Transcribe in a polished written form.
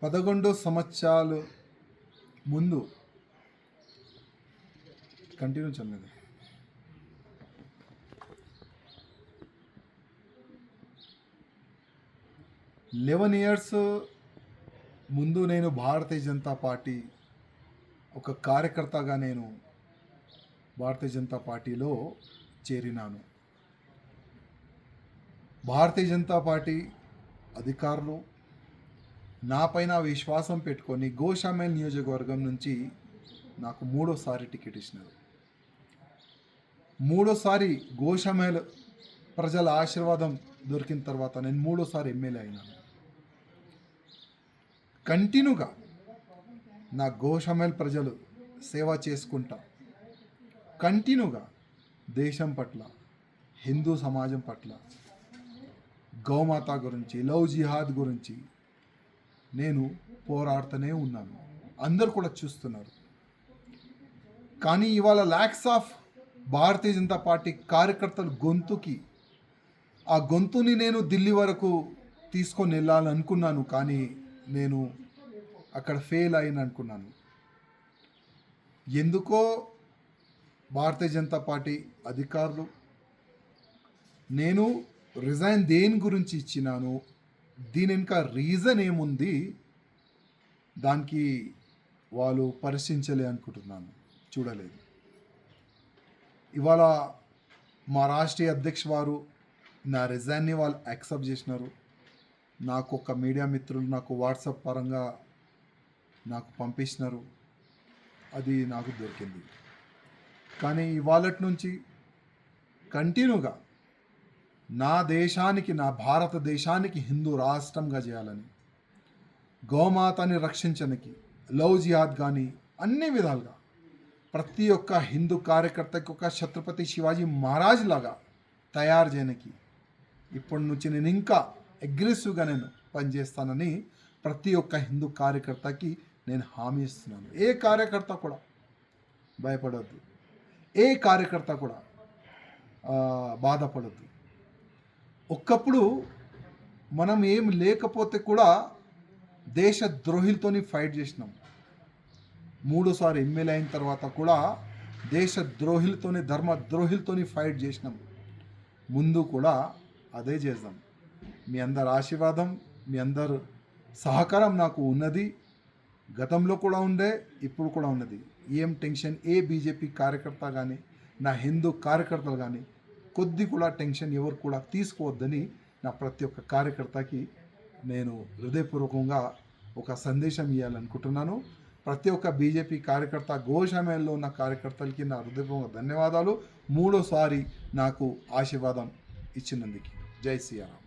11 సంవత్సరాలు ముందు continue చల్లదు 11 years ముందు నేను భారతీయ జనతా పార్టీ ఒక కార్యకర్తగా నేను భారతీయ జనతా పార్టీలో చేరినాను. భారతీయ జనతా పార్టీ అధికారులు నాపైన విశ్వాసం పెట్టుకొని గోషామేల్ నియోజకవర్గం నుంచి నాకు మూడోసారి టికెట్ ఇచ్చినారు. మూడోసారి గోషామేల్ ప్రజల ఆశీర్వాదం దొరికిన తర్వాత నేను మూడోసారి ఎమ్మెల్యే అయినాను. కంటిన్యూగా నా గోషామేల్ ప్రజలు సేవ చేసుకుంటా కంటిన్యూగా దేశం పట్ల, హిందూ సమాజం పట్ల, గౌమాత గురించి, లవ్ జిహాద్ గురించి నేను పోరాడుతూనే ఉన్నాను. అందరు కూడా చూస్తున్నారు. కానీ ఇవాళ ల్యాక్స్ ఆఫ్ భారతీయ జనతా పార్టీ కార్యకర్తల గొంతుకి ఆ గొంతుని నేను ఢిల్లీ వరకు తీసుకొని వెళ్ళాలని అనుకున్నాను. కానీ నేను అక్కడ ఫెయిల్ అయిన అనుకున్నాను. ఎందుకో భారతీయ జనతా పార్టీ అధికారులు నేను రిజైన్ దేని గురించి ఇచ్చినాను, దీని ఇంకా రీజన్ ఏముంది, దానికి వాళ్ళు పరిశీలించలే అనుకుంటున్నాను, చూడలేదు. ఇవాళ మా రాష్ట్రీయ అధ్యక్ష వారు నా రిజైన్ని వాళ్ళు యాక్సెప్ట్ చేసినారు. నాకు ఒక మీడియా మిత్రులు నాకు వాట్సాప్ పరంగా నాకు పంపించినారు, అది నాకు దొరికింది. కానీ ఇవాళ నుంచి కంటిన్యూగా నా దేశానికి, నా భారతదేశానికి హిందూ రాష్ట్రంగా చేయాలని, గోమాతని రక్షించడానికి, లవ్ జిహాద్ కానీ అన్ని విధాలుగా ప్రతి ఒక్క హిందూ కార్యకర్తకి ఒక ఛత్రపతి శివాజీ మహారాజ్ లాగా తయారు చేయడానికి ఇప్పటి నుంచి నేను ఇంకా అగ్రెసివ్గా నేను పనిచేస్తానని ప్రతి ఒక్క హిందూ కార్యకర్తకి నేను హామీ ఇస్తున్నాను. ఏ కార్యకర్త కూడా భయపడద్దు, ఏ కార్యకర్త కూడా బాధపడద్దు. ఒక్కప్పుడు మనం ఏం లేకపోతే కూడా దేశ ద్రోహులతోని ఫైట్ చేసినాం. మూడోసారి ఎమ్మెల్యే అయిన తర్వాత కూడా దేశ ద్రోహులతోని, ధర్మ ద్రోహులతోని ఫైట్ చేసినాం. ముందు కూడా అదే చేద్దాం. మీ అందరి ఆశీర్వాదం, మీ అందరు సహకారం నాకు ఉన్నది. గతంలో కూడా ఉండే, ఇప్పుడు కూడా ఉన్నది. ఏం టెన్షన్ ఏ బీజేపీ కార్యకర్త కానీ, నా హిందూ కార్యకర్తలు కానీ కొద్ది కూడా టెన్షన్ ఎవరు కూడా తీసుకోవద్దని నా ప్రతి ఒక్క కార్యకర్తకి నేను హృదయపూర్వకంగా ఒక సందేశం ఇవ్వాలనుకుంటున్నాను. ప్రతి ఒక్క బీజేపీ కార్యకర్త, గోషామేల్లో ఉన్న కార్యకర్తలకి నా హృదయపూర్వక ధన్యవాదాలు. మూడోసారి నాకు ఆశీర్వాదం ఇచ్చినందుకు. జై శ్రీరామ్.